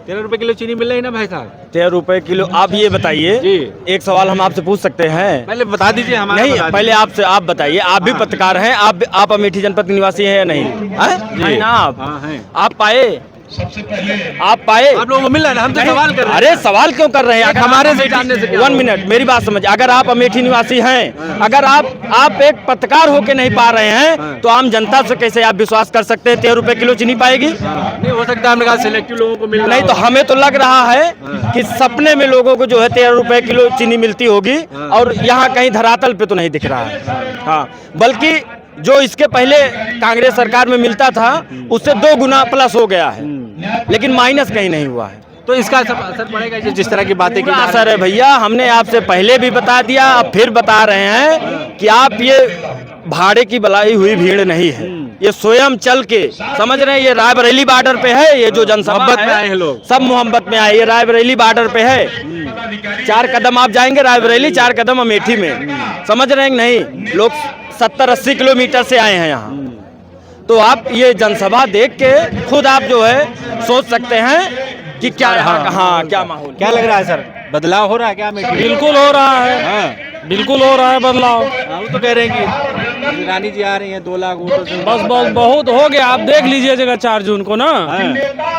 13 रुपए किलो चीनी मिल रही है ना भाई साहब? 13 रुपए किलो। आप ये बताइए, जी। एक सवाल हम आपसे पूछ सकते हैं? पहले बता दीजिए हमारा। नहीं, बता पहले आपसे आप बताइए, आप भी पत्रकार हैं, आप अमेठी जनपद के निवासी हैं या नहीं? हैं? नहीं ना आप? हाँ, हैं। आप पाए? आप पाए? आप लोगों को मिल रहा है ना, हम तो नहीं, सवाल कर रहे हैं। अरे सवाल क्यों कर रहे हैं? अगर हमारे आप से जानने से क्या 1 मिनट मेरी बात समझिए। अगर आप अमेठी निवासी हैं, अगर आप एक पत्रकार होके नहीं पा रहे हैं, तो आम जनता से कैसे आप विश्वास कर सकते हैं 13 रुपए किलो चीनी पाएगी? नहीं हो सकता, हमने कहा सिलेक्टिव लोगों को मिल रहा नहीं, तो हो। हमें तो लग रहा है कि सपने में लोगों को जो है 13 रुपए किलो चीनी मिलती होगी, और यहाँ कहीं धरातल पे तो नहीं दिख रहा है। हाँ, बल्कि जो इसके पहले कांग्रेस सरकार में मिलता था, उससे 2 गुना प्लस हो गया है, लेकिन माइनस कहीं नहीं हुआ है। तो इसका सब असर पड़ेगा जिस तरह की बातें की क्या जा रही असर है भैया? हमने आपसे पहले भी बता दिया, अब फिर बता रहे हैं कि आप ये भाड़े की बुलाई हुई भीड़ नहीं है, ये स्वयं चल के, समझ रहे हैं, ये रायबरेली बॉर्डर पे है, ये जो जनसभा मोहब्बत में है, आए हैं लोग। सब मोहब्बत में आए। ये रायबरेली बॉर्डर पे है, 4 कदम आप जाएंगे रायबरेली, 4 कदम अमेठी में, समझ रहे हैं कि नहीं? लोग 70-80 किलोमीटर से आए हैं यहाँ। तो आप ये जनसभा देख के खुद आप जो है सोच सकते हैं कि क्या क्या माहौल, क्या लग रहा है सर? बदलाव हो रहा है क्या अमेठी? बिल्कुल हो रहा है, हाँ, बिल्कुल हो रहा है बदलाव। वो तो कह रहे हैं कि रानी जी आ रही हैं 2 लाख वोटों से। बस बस बहुत हो गया। आप देख लीजिएगा 4 जून को ना,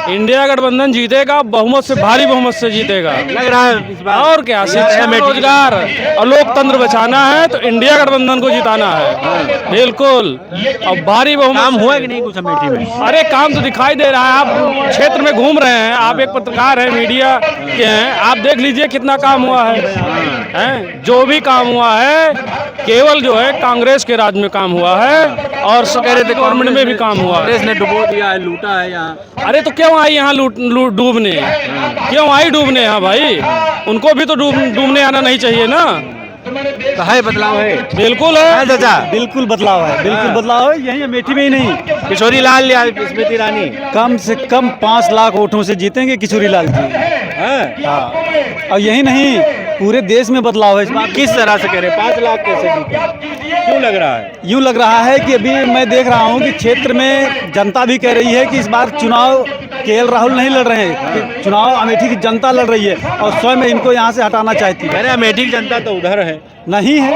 इंडिया गठबंधन जीतेगा, बहुमत से, भारी बहुमत से जीतेगा। लग रहा है इस बार। और क्या, शिक्षा, रोजगार और लोकतंत्र बचाना है तो इंडिया गठबंधन को जिताना है, बिल्कुल। और भारी बहुमत काम हुआ कि नहीं कुछ अमेठी में? अरे काम तो दिखाई दे रहा है, आप क्षेत्र में घूम रहे हैं, आप एक पत्रकार हैं, मीडिया के हैं, आप देख लीजिए कितना काम हुआ है। जो भी काम हुआ है केवल जो है कांग्रेस के राज में काम हुआ है, और कह रहे थे गवर्नमेंट में भी काम हुआ है। कांग्रेस ने डुबो दिया है, लूटा है यहाँ। अरे तो क्यों आई यहाँ डूबने? क्यों आई डूबने यहाँ भाई? उनको भी तो डूबने आना नहीं चाहिए ना। तो है बदलाव है? बिल्कुल है चाचा, बिल्कुल बदलाव है, बिल्कुल बदलाव है। यही अमेठी में ही नहीं, किशोरी लाल या स्मृति ईरानी कम से कम 5 लाख वोटों से जीतेंगे किशोरी लाल जी। है? हाँ, और यही नहीं, पूरे देश में बदलाव है इस बार। किस तरह से कह रहे हैं 5 लाख कैसे जीते? क्यों लग रहा है? यूँ लग रहा है कि अभी मैं देख रहा हूँ कि क्षेत्र में जनता भी कह रही है कि इस बार चुनाव केएल राहुल नहीं लड़ रहे हैं, कि चुनाव अमेठी की जनता लड़ रही है, और स्वयं इनको यहाँ से हटाना चाहती है। अरे अमेठी की जनता तो उधर है। नहीं है,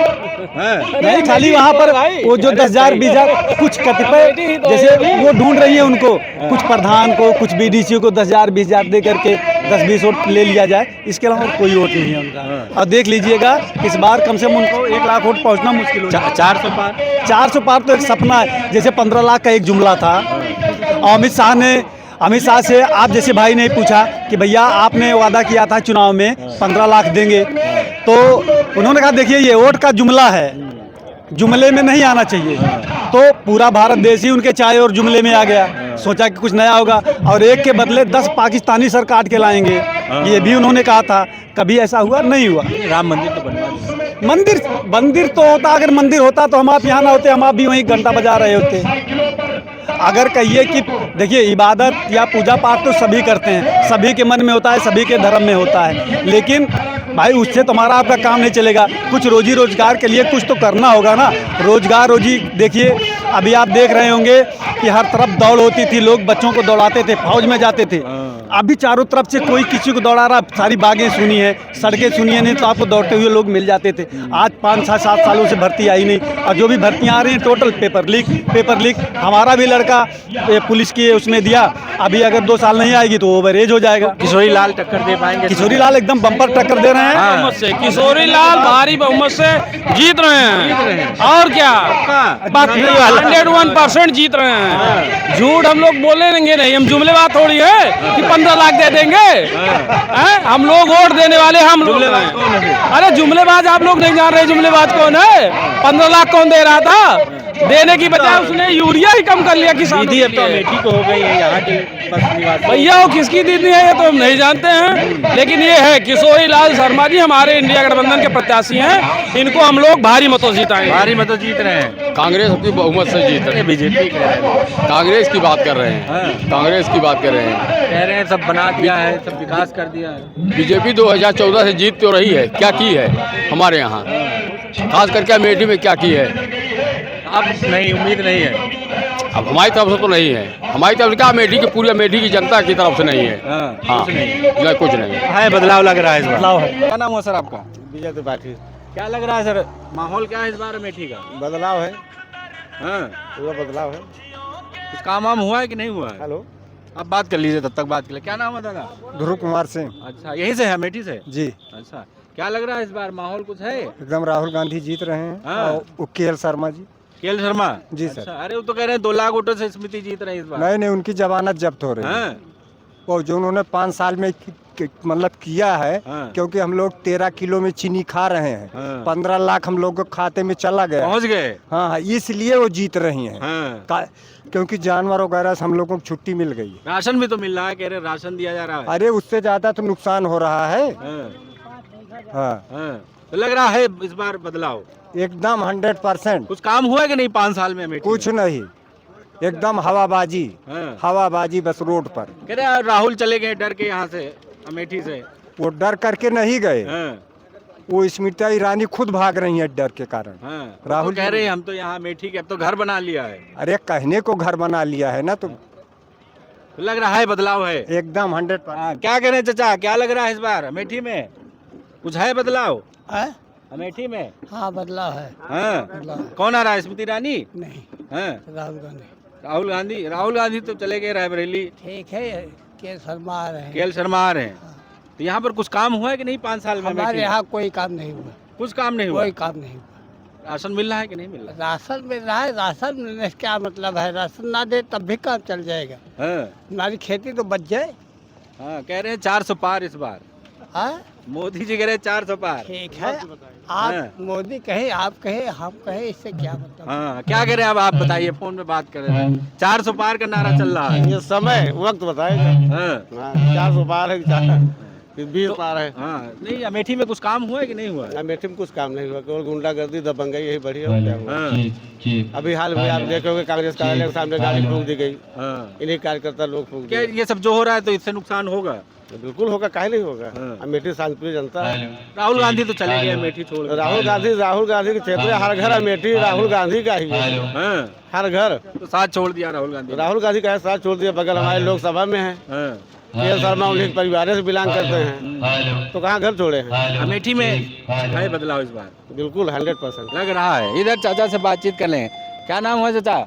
हैं? नहीं, खाली वहाँ पर वो जो 10,000 20,000 कुछ कतिपय जैसे वो ढूंढ रही है उनको, कुछ प्रधान को, कुछ बीडीसी को 10,000 20,000 दे करके 10-20 वोट ले लिया जाए, इसके अलावा और कोई वोट नहीं है उनका। और देख लीजिएगा इस बार कम से कम उनको 1 लाख वोट पहुँचना मुश्किल हो जाए। 400 पार। 400 पार तो एक सपना है। जैसे 15 लाख का एक जुमला था, और अमित शाह से आप जैसे भाई ने पूछा कि भैया आपने वादा किया था चुनाव में 15 लाख देंगे, तो उन्होंने कहा देखिए ये वोट का जुमला है, जुमले में नहीं आना चाहिए। तो पूरा भारत देश ही उनके चाय और जुमले में आ गया, सोचा कि कुछ नया होगा, और एक के बदले 10 पाकिस्तानी सर काट के लाएंगे, ये भी उन्होंने कहा था। कभी ऐसा हुआ? नहीं हुआ। राम मंदिर तो बनवा दिया। मंदिर तो होता, अगर मंदिर होता तो हम आप यहाँ ना होते, हम आप भी वहीं घंटा बजा रहे होते। अगर कहिए कि देखिए इबादत या पूजा पाठ तो सभी करते हैं, सभी के मन में होता है, सभी के धर्म में होता है, लेकिन भाई उससे तुम्हारा आपका काम नहीं चलेगा। कुछ रोजी रोजगार के लिए कुछ तो करना होगा ना। रोजगार रोजी देखिए, अभी आप देख रहे होंगे कि हर तरफ दौड़ होती थी, लोग बच्चों को दौड़ाते थे, फौज में जाते थे। अभी चारों तरफ से कोई किसी को दौड़ा रहा, सारी बागें सुनी है, सड़कें सुनी है, नहीं तो आपको दौड़ते हुए लोग मिल जाते थे। आज 5-7 सालों से भर्ती आई नहीं, और जो भी भर्तियाँ आ रही हैं टोटल पेपर लीक। हमारा भी लड़का पुलिस की उसमें दिया, अभी अगर 2 साल नहीं आएगी तो ओवर एज हो जाएगा। किशोरी लाल टक्कर दे पाएंगे? किशोरी लाल एकदम बम्पर टक्कर दे रहे हैं। बहुमत से किशोरी लाल भारी बहुमत से जीत रहे हैं, और क्या 101% जीत रहे हैं। झूठ हम लोग बोलेंगे नहीं, हम जुमलेबाज थोड़ी है कि 15 लाख दे देंगे। हम लोग वोट देने वाले हम लोग हैं। अरे जुमलेबाज आप लोग नहीं जान रहे, जुमलेबाज कौन है? 15 लाख कौन दे रहा था? देने की बजाय उसने यूरिया ही कम कर लिया किसानों दीदी के अब तो लिए। अमेठी को हो गई है यहाँ के बस निवासी। भैया वो किसकी दीदी है ये तो हम नहीं जानते हैं, लेकिन ये है किशोरी लाल शर्मा जी हमारे इंडिया गठबंधन के प्रत्याशी हैं, इनको हम लोग भारी मतों जिताएंगे। भारी मतों जीत रहे हैं। कांग्रेस अपनी बहुमत से जीत रही है। बीजेपी कह रहे हैं। कांग्रेस की बात कर रहे हैं, कांग्रेस की बात कर रहे हैं। कह रहे हैं सब बना दिया है, सब विकास कर दिया है। बीजेपी 2014 से जीत तो रही है, क्या की है हमारे यहाँ, खास करके अमेठी में क्या की है? अब नहीं, उम्मीद नहीं है। अब हमारी तरफ से तो नहीं है, हमारी तरफ से क्या, अमेठी की पूरी अमेठी की जनता की तरफ से नहीं है। हाँ, नहीं, कुछ नहीं है, बदलाव लग रहा है इस बार। बदलाव है। क्या नाम हुआ सर आपका? विजय त्रिपाठी। क्या लग रहा है सर, माहौल क्या है इस बार अमेठी का? बदलाव है, हाँ, पूरा बदलाव है। कुछ काम वाम हुआ है कि नहीं हुआ है? हेलो, आप बात कर लीजिए, तब तक बात कर ले। क्या नाम है दादा? ध्रुव कुमार सिंह अच्छा, यहीं से है, अमेठी से? जी। अच्छा, क्या लग रहा है इस बार माहौल कुछ है? एकदम राहुल गांधी जीत रहे हैं। हाँ। और के.एल. शर्मा जी। केएल शर्मा जी अच्छा, सर। अरे वो तो कह रहे हैं 2 लाख वोटों से स्मृति जीत रहे हैं इस बार। नहीं नहीं, उनकी जमानत जब्त हो रही है। हाँ, वो जो उन्होंने 5 साल में मतलब किया है। हाँ। क्योंकि हम लोग 13 किलो में चीनी खा रहे हैं। हाँ। 15 लाख हम लोग के खाते में चला गया। पहुंच गए। हाँ हाँ, इसलिए वो जीत रही हैं। हाँ। क्योंकि जानवर वगैरह से हम लोगों को छुट्टी मिल गई। राशन भी तो मिल रहा है, कह रहे राशन दिया जा रहा है। अरे उससे ज्यादा तो नुकसान हो रहा है। हाँ, हाँ, हाँ। तो लग रहा है इस बार बदलाव। एकदम 100%। कुछ काम हुआ है कि नहीं 5 साल में अमेठी कुछ में? नहीं, एकदम हवाबाजी। हाँ। हवाबाजी बस रोड पर। कह रहे हैं राहुल चले गए डर के यहाँ से, अमेठी से। वो डर करके नहीं गए। हाँ, वो स्मृति ईरानी खुद भाग रही है डर के कारण। हाँ। राहुल तो कह रहे हैं हम तो यहाँ अमेठी के अब तो घर बना लिया है। अरे कहने को घर बना लिया है ना, तो तो लग रहा है बदलाव है। एकदम 100%। हाँ, क्या कह रहे हैं चाचा, क्या लग रहा है इस बार अमेठी में कुछ है बदलाव? अमेठी में? हाँ, बदलाव है। हाँ, कौन आ रहा है? स्मृति ईरानी? नहीं, हाँ, राहुल गांधी। राहुल गांधी तो चले गए रायबरेली। ठीक है, के शर्मा आ रहे हैं। केएल शर्मा आ रहे हैं। तो यहाँ पर कुछ काम हुआ है कि नहीं 5 साल में? हमारे अमेठी? यहाँ कोई काम नहीं हुआ, कुछ काम नहीं हुआ। कोई काम नहीं हुआ। राशन मिल रहा है कि नहीं मिल रहा? राशन मिल रहा है, राशन मिलने से क्या मतलब है? राशन ना दे तब भी काम चल जाएगा। हाँ, हमारी खेती तो बच जाए। हाँ, कह रहे हैं 400 पार इस बार। हाँ, मोदी जी कह रहे हैं 400 पार। ठीक है, हाँ। आप मोदी कहे, आप कहे, हम कहे, इससे क्या मतलब? हाँ, क्या कह रहे हैं अब आप बताइए, फोन में बात कर रहे हैं। 400 पार का नारा चल रहा है। ये समय वक्त बताएगा। हाँ, 400 पार है, 20 पार है। हाँ, नहीं अमेठी में कुछ काम हुआ है कि नहीं हुआ है? अमेठी में कुछ काम नहीं हुआ, केवल गुंडागर्दी दबंगई यही बढ़ी है। क्या हुआ? हाँ, अभी हाल में आप देखोगे कांग्रेस कार्यालय के सामने गाड़ी फूंक दी गई। हाँ। इन्हीं कार्यकर्ता लोग फूंक क्या दिए। ये सब जो हो रहा है तो इससे नुकसान होगा? बिल्कुल होगा, काहे नहीं होगा। हाँ। अमेठी शांतिप्रिय जनता है। राहुल गांधी तो चले गए अमेठी छोड़ के। राहुल गांधी के क्षेत्र हर घर अमेठी राहुल गांधी का ही है। हाँ, हर घर तो साथ छोड़ दिया राहुल गांधी। राहुल गांधी का साथ छोड़ दिया। बगल हमारे लोकसभा में है, हाँ, के.एल. शर्मा उन्हीं के परिवार से बिलोंग करते हैं, तो कहाँ घर छोड़े हैं। अमेठी में है बदलाव इस बार? बिल्कुल 100%। लग रहा है। इधर चाचा से बातचीत कर लें। क्या नाम हुआ चाचा?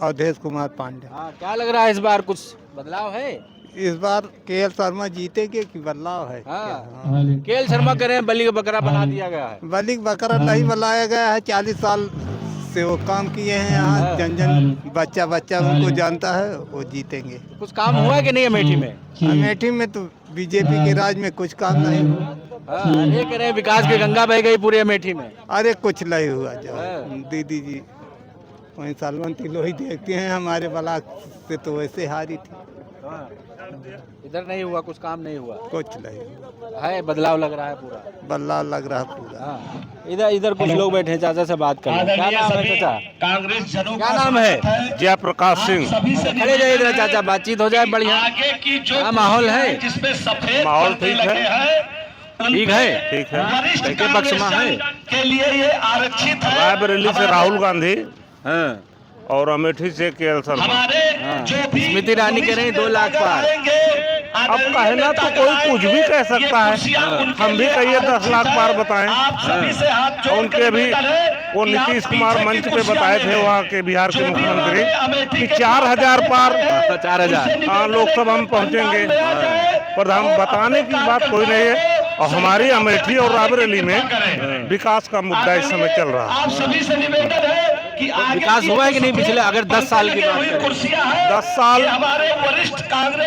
अवधेश कुमार पांडे। हाँ, क्या लग रहा है इस बार कुछ बदलाव है? इस बार के.एल. शर्मा जीतेंगे कि बदलाव है? हाँ, केएल शर्मा कह रहे हैं बलि का बकरा बना दिया गया है। बलि बकरा नहीं बनाया गया है। 40 साल से वो काम किए हैं यहाँ। जन जन बच्चा बच्चा उनको जानता है, वो जीतेंगे। कुछ काम हुआ है कि नहीं अमेठी में? अमेठी में तो बीजेपी के राज में कुछ काम नहीं हुआ। हाँ, ये कह रहे हैं विकास की गंगा बह गई पूरे अमेठी में। अरे कुछ नहीं हुआ। जो हाँ। दीदी जी वहीं सालवंती लोही देखते हैं, हमारे ब्लॉक से तो वैसे हारी थी। हाँ, इधर नहीं हुआ, कुछ काम नहीं हुआ कुछ नहीं है, बदलाव लग रहा है पूरा। बदलाव लग रहा पूरा। हाँ, इधर कुछ लोग बैठे हैं, चाचा से बात करें। क्या नाम है चाचा? क्या नाम है? जयप्रकाश सिंह। खड़े जाइए इधर चाचा, बातचीत हो जाए बढ़िया। क्या माहौल है? माहौल ठीक है, ठीक है, ठीक है। किसके पक्ष में है? रायबरेली से राहुल गांधी हाँ, और अमेठी से के.एल. शर्मा। हाँ। स्मृति ईरानी कह रहे हैं 2 लाख पार। अब कहना तो कोई कुछ भी कह सकता है। हम भी कहिए 10 लाख पार बताएं। और उनके भी वो नीतीश कुमार मंच पे बताए थे, वहाँ के बिहार के मुख्यमंत्री, कि 4000 पार 4000 हाँ लोकसभा में पहुँचेंगे। पर हम बताने की बात कोई नहीं है। और हमारी अमेठी और रायबरेली में विकास का मुद्दा इस समय चल रहा है। विकास हुआ है कि नहीं पिछले, अगर 10 साल की बात करें?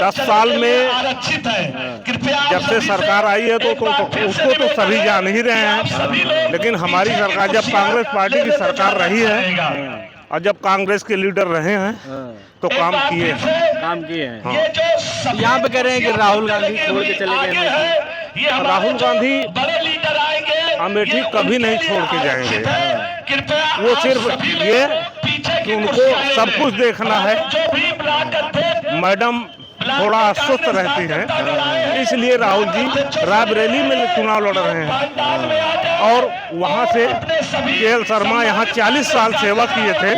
10 साल में जब से सरकार आई है तो उसको तो सभी जान ही रहे हैं। लेकिन हमारी सरकार, जब कांग्रेस पार्टी की सरकार रही है और जब कांग्रेस के लीडर रहे हैं तो काम किए हैं। हाँ। यहाँ पे कह रहे हैं कि राहुल गांधी छोड़ के चले गए अमेठी। राहुल गांधी अमेठी कभी नहीं छोड़ के जाएंगे। वो सिर्फ ये कि उनको सब कुछ देखना है। मैडम थोड़ा अस्वस्थ रहती हैं, इसलिए राहुल जी रायबरेली में चुनाव लड़ रहे हैं। और वहाँ से के.एल. शर्मा यहाँ 40 साल सेवा किए थे।